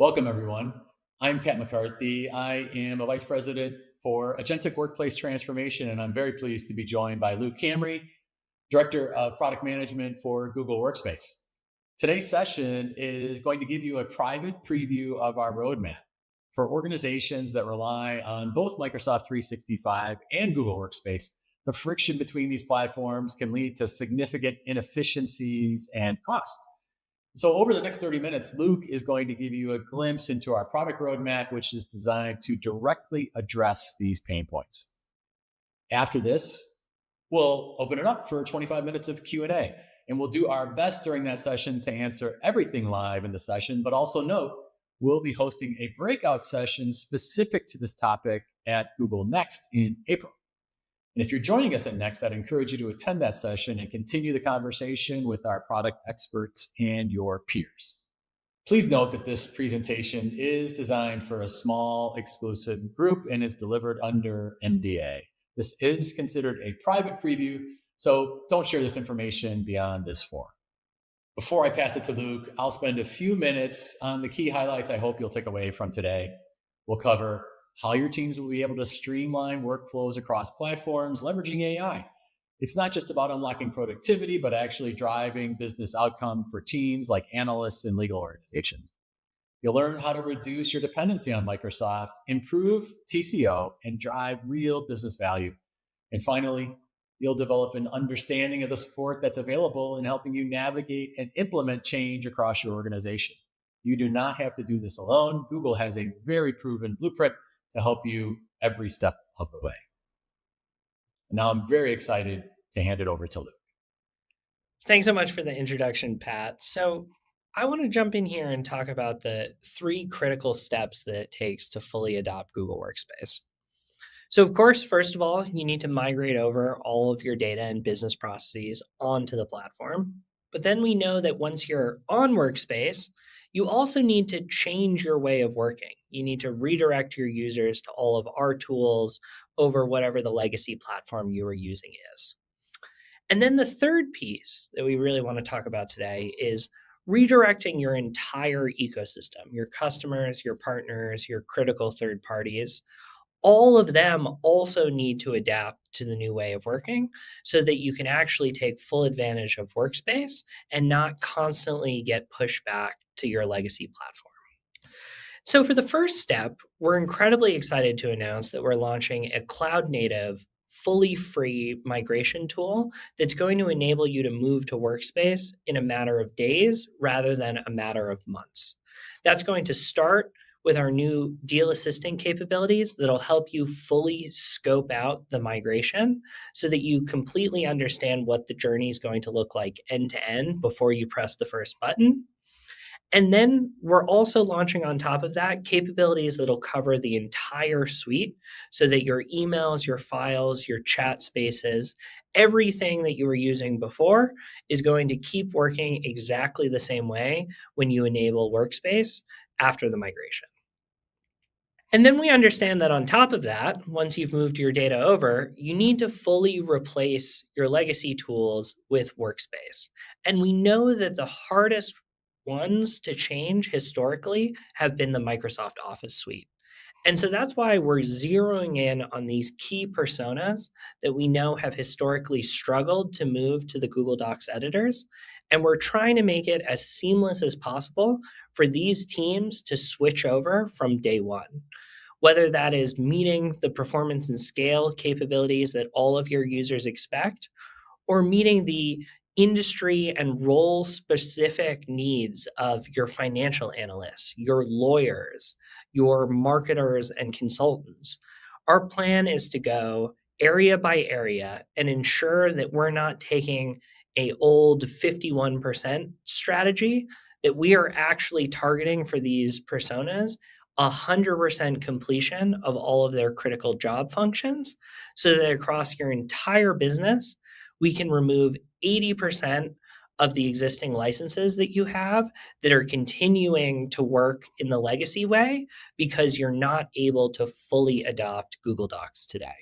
Welcome, everyone. I'm Pat McCarthy. I am a Vice President for Agentic Workplace Transformation, and I'm very pleased to be joined by Luke Camry, Director of Product Management for Google Workspace. Today's session is going to give you a private preview of our roadmap for organizations that rely on both Microsoft 365 and Google Workspace. The friction between these platforms can lead to significant inefficiencies and costs. So over the next 30 minutes, Luke is going to give you a glimpse into our product roadmap, which is designed to directly address these pain points. After this, we'll open it up for 25 minutes of Q&A, and we'll do our best during that session to answer everything live in the session, but also note, we'll be hosting a breakout session specific to this topic at Google Next in April. And if you're joining us at Next, I'd encourage you to attend that session and continue the conversation with our product experts and your peers. Please note that this presentation is designed for a small exclusive group and is delivered under NDA. This is considered a private preview, so don't share this information beyond this forum. Before I pass it to Luke, I'll spend a few minutes on the key highlights I hope you'll take away from today. We'll cover how your teams will be able to streamline workflows across platforms, leveraging AI. It's not just about unlocking productivity, but actually driving business outcome for teams like analysts and legal organizations. You'll learn how to reduce your dependency on Microsoft, improve TCO, and drive real business value. And finally, you'll develop an understanding of the support that's available in helping you navigate and implement change across your organization. You do not have to do this alone. Google has a very proven blueprint to help you every step of the way. And now I'm very excited to hand it over to Luke. Thanks so much for the introduction, Pat. So I want to jump in here and talk about the 3 critical steps that it takes to fully adopt Google Workspace. So of course, first of all, you need to migrate over all of your data and business processes onto the platform. But then we know that once you're on Workspace, you also need to change your way of working. You need to redirect your users to all of our tools over whatever the legacy platform you are using is. And then the third piece that we really want to talk about today is redirecting your entire ecosystem, your customers, your partners, your critical third parties. All of them also need to adapt to the new way of working so that you can actually take full advantage of Workspace and not constantly get pushed back to your legacy platform. So for the first step, we're incredibly excited to announce that we're launching a cloud-native, fully free migration tool that's going to enable you to move to Workspace in a matter of days rather than a matter of months. That's going to start with our new deal assisting capabilities that'll help you fully scope out the migration so that you completely understand what the journey is going to look like end to end before you press the first button. And then we're also launching on top of that capabilities that'll cover the entire suite so that your emails, your files, your chat spaces, everything that you were using before is going to keep working exactly the same way when you enable Workspace after the migration. And then we understand that on top of that, once you've moved your data over, you need to fully replace your legacy tools with Workspace. And we know that the hardest ones to change historically have been the Microsoft Office suite. And so that's why we're zeroing in on these key personas that we know have historically struggled to move to the Google Docs editors. And we're trying to make it as seamless as possible for these teams to switch over from day one. Whether that is meeting the performance and scale capabilities that all of your users expect, or meeting the industry and role specific needs of your financial analysts, your lawyers, your marketers and consultants. Our plan is to go area by area and ensure that we're not taking an old 51% strategy, that we are actually targeting for these personas 100% completion of all of their critical job functions so that across your entire business, we can remove 80% of the existing licenses that you have that are continuing to work in the legacy way because you're not able to fully adopt Google Docs today.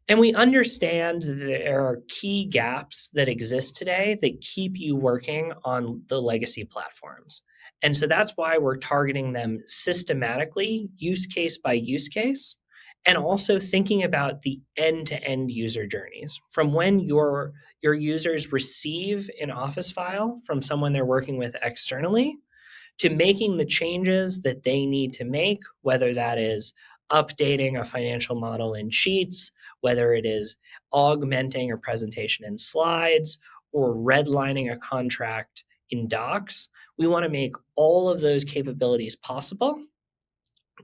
And we understand that there are key gaps that exist today that keep you working on the legacy platforms. And so that's why we're targeting them systematically, use case by use case, and also thinking about the end-to-end user journeys from when your users receive an Office file from someone they're working with externally to making the changes that they need to make, whether that is updating a financial model in Sheets, whether it is augmenting a presentation in Slides, or redlining a contract in Docs. We want to make all of those capabilities possible,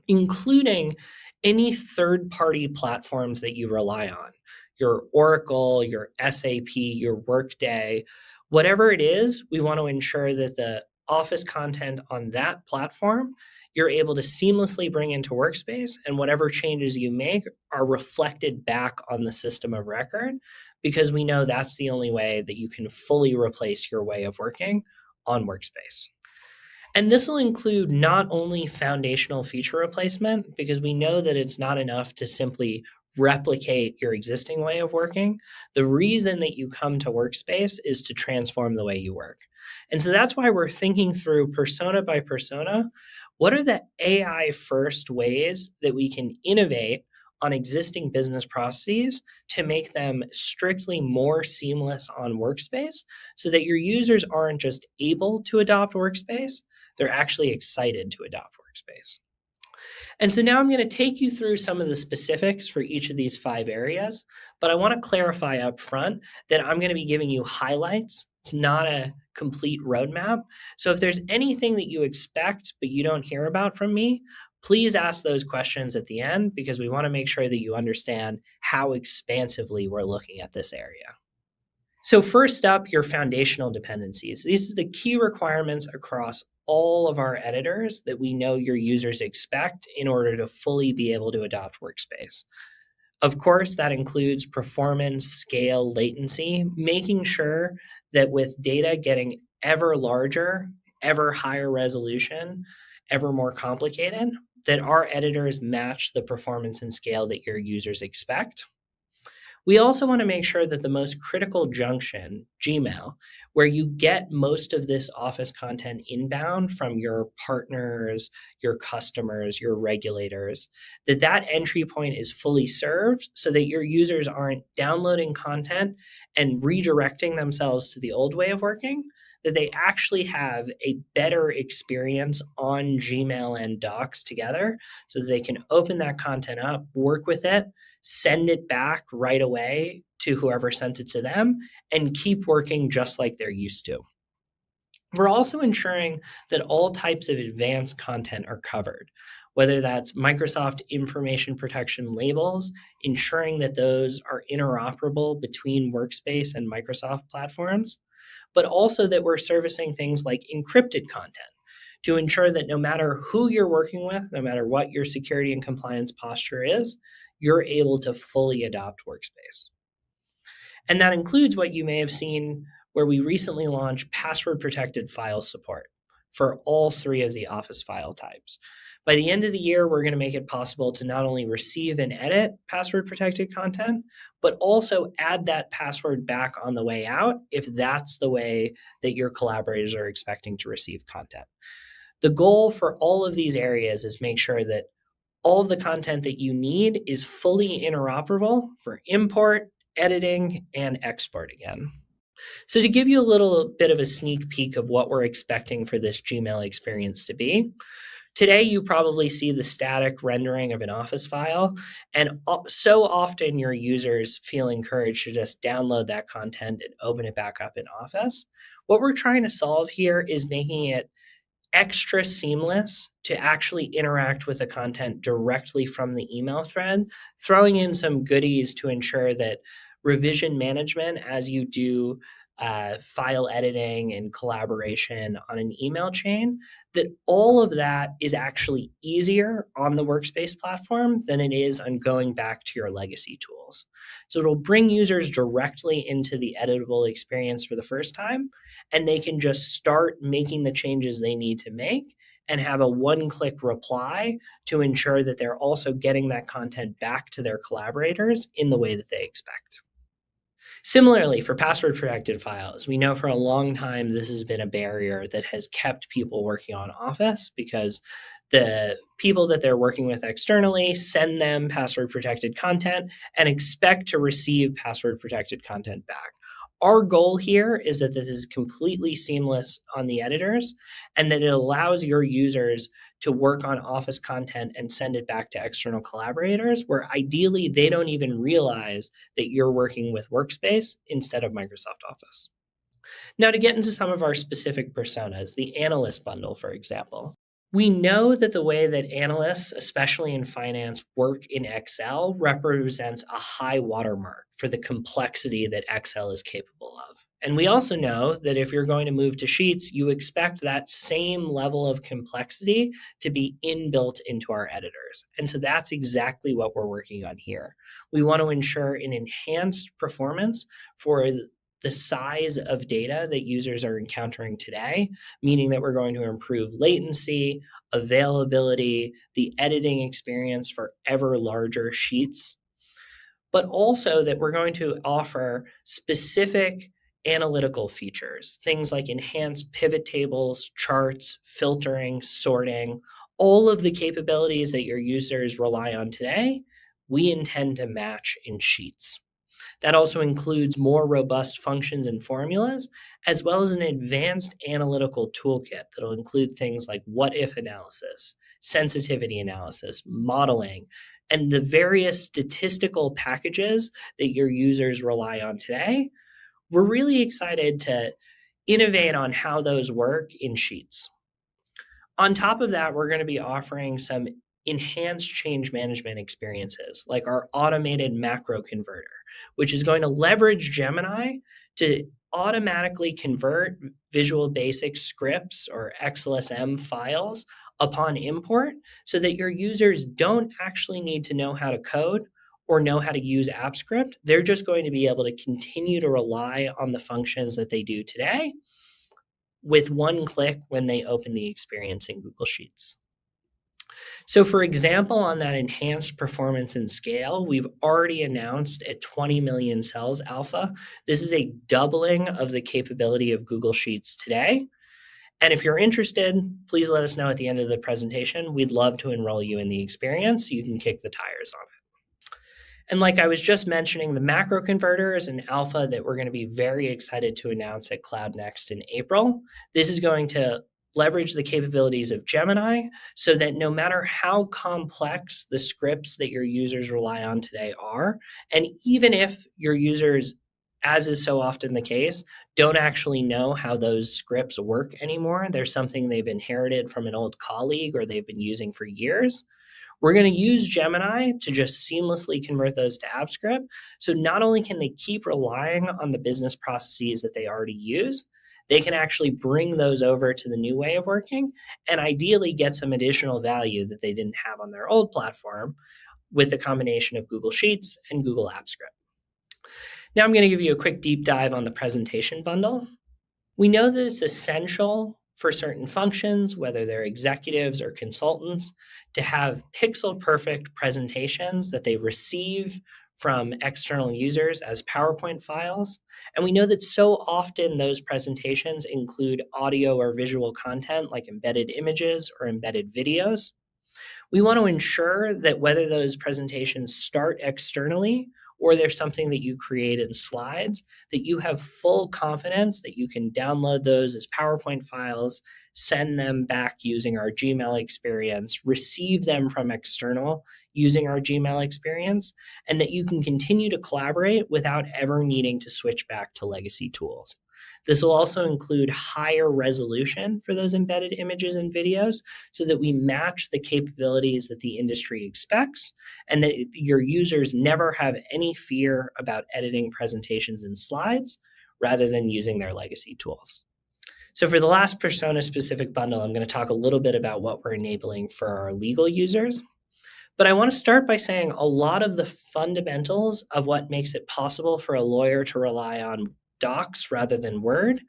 including any third-party platforms that you rely on, your Oracle, your SAP, your Workday, whatever it is. We want to ensure that the Office content on that platform, you're able to seamlessly bring into Workspace, and whatever changes you make are reflected back on the system of record, because we know that's the only way that you can fully replace your way of working on Workspace. And this will include not only foundational feature replacement, because we know that it's not enough to simply replicate your existing way of working. The reason that you come to Workspace is to transform the way you work. And so that's why we're thinking through persona by persona. What are the AI first ways that we can innovate on existing business processes to make them strictly more seamless on Workspace so that your users aren't just able to adopt Workspace, they're actually excited to adopt Workspace. And so now I'm going to take you through some of the specifics for each of these 5 areas, but I want to clarify up front that I'm going to be giving you highlights. It's not a complete roadmap. So if there's anything that you expect but you don't hear about from me, please ask those questions at the end, because we want to make sure that you understand how expansively we're looking at this area. So first up, your foundational dependencies. These are the key requirements across all of our editors that we know your users expect in order to fully be able to adopt Workspace. Of course, that includes performance, scale, latency, making sure that with data getting ever larger, ever higher resolution, ever more complicated, that our editors match the performance and scale that your users expect. We also want to make sure that the most critical junction, Gmail, where you get most of this Office content inbound from your partners, your customers, your regulators, that entry point is fully served so that your users aren't downloading content and redirecting themselves to the old way of working, that they actually have a better experience on Gmail and Docs together so that they can open that content up, work with it, send it back right away to whoever sent it to them, and keep working just like they're used to. We're also ensuring that all types of advanced content are covered, whether that's Microsoft information protection labels, ensuring that those are interoperable between Workspace and Microsoft platforms, but also that we're servicing things like encrypted content to ensure that no matter who you're working with, no matter what your security and compliance posture is, you're able to fully adopt Workspace. And that includes what you may have seen where we recently launched password-protected file support for all 3 of the Office file types. By the end of the year, we're going to make it possible to not only receive and edit password-protected content, but also add that password back on the way out if that's the way that your collaborators are expecting to receive content. The goal for all of these areas is make sure that all of the content that you need is fully interoperable for import, editing, and export again. So to give you a little bit of a sneak peek of what we're expecting for this Gmail experience to be, today you probably see the static rendering of an Office file, and so often your users feel encouraged to just download that content and open it back up in Office. What we're trying to solve here is making it extra seamless to actually interact with the content directly from the email thread, throwing in some goodies to ensure that revision management as you do file editing and collaboration on an email chain, that all of that is actually easier on the Workspace platform than it is on going back to your legacy tools. So it'll bring users directly into the editable experience for the first time, and they can just start making the changes they need to make and have a one-click reply to ensure that they're also getting that content back to their collaborators in the way that they expect. Similarly, for password protected files, we know for a long time this has been a barrier that has kept people working on Office because the people that they're working with externally send them password protected content and expect to receive password protected content back. Our goal here is that this is completely seamless on the editors and that it allows your users to work on Office content and send it back to external collaborators, where ideally they don't even realize that you're working with Workspace instead of Microsoft Office. Now, to get into some of our specific personas, the analyst bundle, for example. We know that the way that analysts, especially in finance, work in Excel represents a high watermark for the complexity that Excel is capable of. And we also know that if you're going to move to Sheets, you expect that same level of complexity to be inbuilt into our editors. And so that's exactly what we're working on here. We want to ensure an enhanced performance for the size of data that users are encountering today, meaning that we're going to improve latency, availability, the editing experience for ever larger sheets, but also that we're going to offer specific analytical features, things like enhanced pivot tables, charts, filtering, sorting, all of the capabilities that your users rely on today, we intend to match in Sheets. That also includes more robust functions and formulas, as well as an advanced analytical toolkit that'll include things like what-if analysis, sensitivity analysis, modeling, and the various statistical packages that your users rely on today. We're really excited to innovate on how those work in Sheets. On top of that, we're going to be offering some enhanced change management experiences, like our automated macro converter, which is going to leverage Gemini to automatically convert Visual Basic scripts or XLSM files upon import so that your users don't actually need to know how to code or know how to use AppScript. They're just going to be able to continue to rely on the functions that they do today with one click when they open the experience in Google Sheets. So for example, on that enhanced performance and scale, we've already announced at 20 million cells alpha. This is a doubling of the capability of Google Sheets today. And if you're interested, please let us know at the end of the presentation. We'd love to enroll you in the experience so you can kick the tires on it. And like I was just mentioning, the macro converter is an alpha that we're going to be very excited to announce at Cloud Next in April. This is going to leverage the capabilities of Gemini so that no matter how complex the scripts that your users rely on today are, and even if your users, as is so often the case, don't actually know how those scripts work anymore, there's something they've inherited from an old colleague or they've been using for years, we're going to use Gemini to just seamlessly convert those to AppScript. So not only can they keep relying on the business processes that they already use, they can actually bring those over to the new way of working and ideally get some additional value that they didn't have on their old platform with the combination of Google Sheets and Google AppScript. Now I'm going to give you a quick deep dive on the presentation bundle. We know that it's essential for certain functions, whether they're executives or consultants, to have pixel perfect presentations that they receive from external users as PowerPoint files. And we know that so often those presentations include audio or visual content like embedded images or embedded videos. We want to ensure that whether those presentations start externally or there's something that you create in slides, that you have full confidence that you can download those as PowerPoint files, send them back using our Gmail experience, receive them from external using our Gmail experience, and that you can continue to collaborate without ever needing to switch back to legacy tools. This will also include higher resolution for those embedded images and videos so that we match the capabilities that the industry expects and that your users never have any fear about editing presentations and slides rather than using their legacy tools. So for the last persona-specific bundle, I'm going to talk a little bit about what we're enabling for our legal users. But I want to start by saying a lot of the fundamentals of what makes it possible for a lawyer to rely on docs rather than Word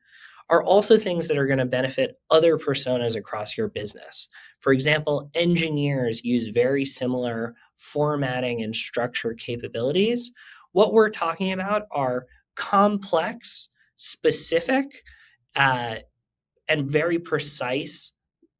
are also things that are going to benefit other personas across your business. For example, engineers use very similar formatting and structure capabilities. What we're talking about are complex, specific, and very precise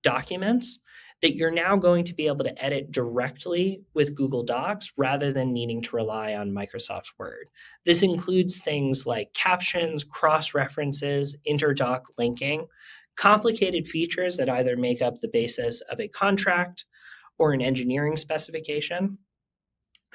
documents that you're now going to be able to edit directly with Google Docs rather than needing to rely on Microsoft Word. This includes things like captions, cross-references, inter-doc linking, complicated features that either make up the basis of a contract or an engineering specification.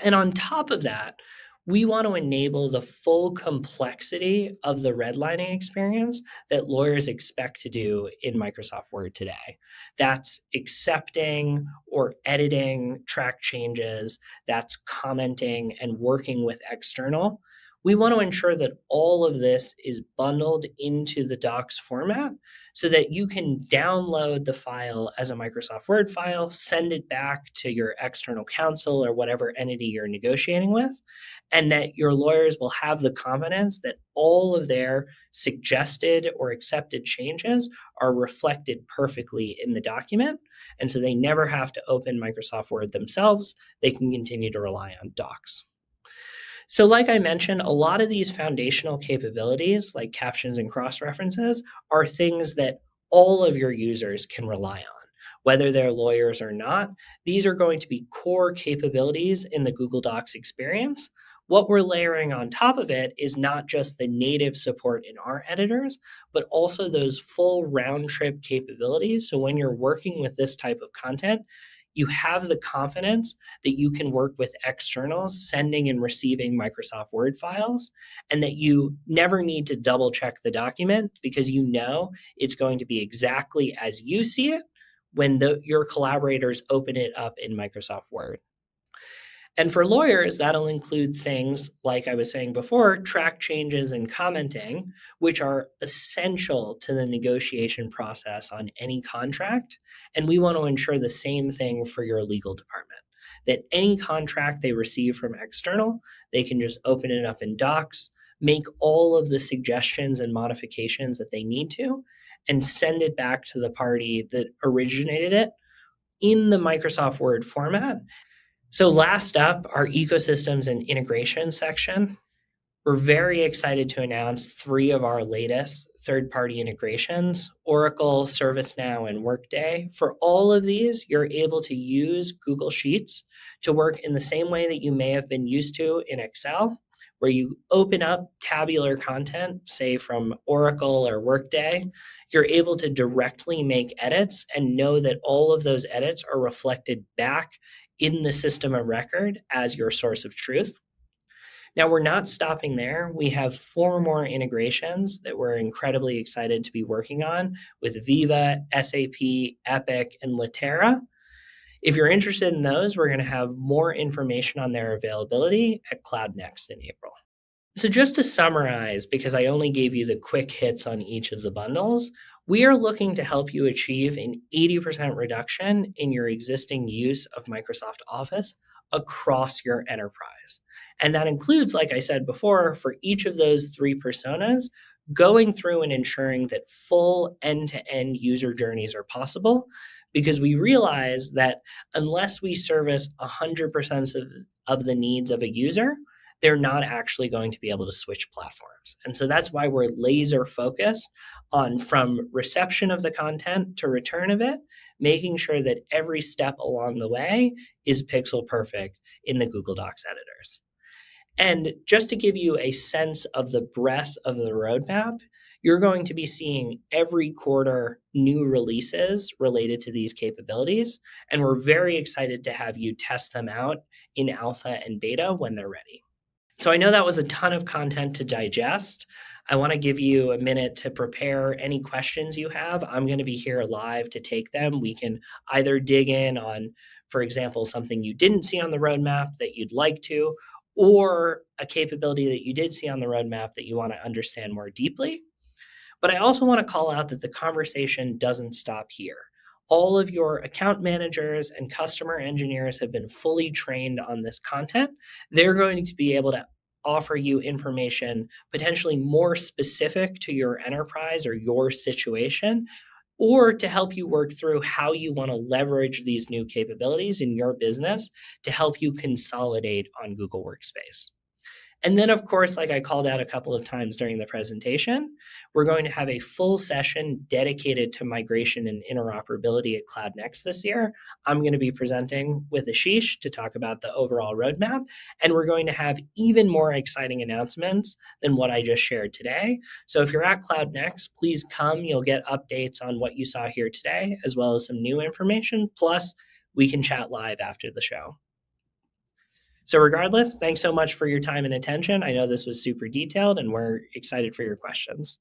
And on top of that, we want to enable the full complexity of the redlining experience that lawyers expect to do in Microsoft Word today. That's accepting or editing track changes, that's commenting and working with external. We want to ensure that all of this is bundled into the docs format so that you can download the file as a Microsoft Word file, send it back to your external counsel or whatever entity you're negotiating with, and that your lawyers will have the confidence that all of their suggested or accepted changes are reflected perfectly in the document. And so they never have to open Microsoft Word themselves. They can continue to rely on Docs. So like I mentioned, a lot of these foundational capabilities, like captions and cross-references, are things that all of your users can rely on. Whether they're lawyers or not, these are going to be core capabilities in the Google Docs experience. What we're layering on top of it is not just the native support in our editors, but also those full round-trip capabilities. So when you're working with this type of content, you have the confidence that you can work with externals sending and receiving Microsoft Word files, and that you never need to double check the document because you know it's going to be exactly as you see it when your collaborators open it up in Microsoft Word. And for lawyers, that'll include things like I was saying before, track changes and commenting, which are essential to the negotiation process on any contract. And we want to ensure the same thing for your legal department, that any contract they receive from external, they can just open it up in Docs, make all of the suggestions and modifications that they need to, and send it back to the party that originated it in the Microsoft Word format. So last up, our ecosystems and integration section. We're very excited to announce 3 of our latest third-party integrations, Oracle, ServiceNow, and Workday. For all of these, you're able to use Google Sheets to work in the same way that you may have been used to in Excel, where you open up tabular content, say from Oracle or Workday. You're able to directly make edits and know that all of those edits are reflected back in the system of record as your source of truth. Now, we're not stopping there. We have 4 more integrations that we're incredibly excited to be working on with Viva, SAP, Epic, and Litera. If you're interested in those, we're going to have more information on their availability at Cloud Next in April. So just to summarize, because I only gave you the quick hits on each of the bundles, we are looking to help you achieve an 80% reduction in your existing use of Microsoft Office across your enterprise. And that includes, like I said before, for each of those 3 personas, going through and ensuring that full end-to-end user journeys are possible, because we realize that unless we service 100% of the needs of a user, they're not actually going to be able to switch platforms. And so that's why we're laser focused on, from reception of the content to return of it, making sure that every step along the way is pixel perfect in the Google Docs editors. And just to give you a sense of the breadth of the roadmap, you're going to be seeing every quarter new releases related to these capabilities. And we're very excited to have you test them out in alpha and beta when they're ready. So I know that was a ton of content to digest. I want to give you a minute to prepare any questions you have. I'm going to be here live to take them. We can either dig in on, for example, something you didn't see on the roadmap that you'd like to, or a capability that you did see on the roadmap that you want to understand more deeply. But I also want to call out that the conversation doesn't stop here. All of your account managers and customer engineers have been fully trained on this content. They're going to be able to offer you information potentially more specific to your enterprise or your situation, or to help you work through how you want to leverage these new capabilities in your business to help you consolidate on Google Workspace. And then, of course, like I called out a couple of times during the presentation, we're going to have a full session dedicated to migration and interoperability at Cloud Next this year. I'm going to be presenting with Ashish to talk about the overall roadmap, and we're going to have even more exciting announcements than what I just shared today. So if you're at Cloud Next, please come. You'll get updates on what you saw here today, as well as some new information. Plus, we can chat live after the show. So regardless, thanks so much for your time and attention. I know this was super detailed, and we're excited for your questions.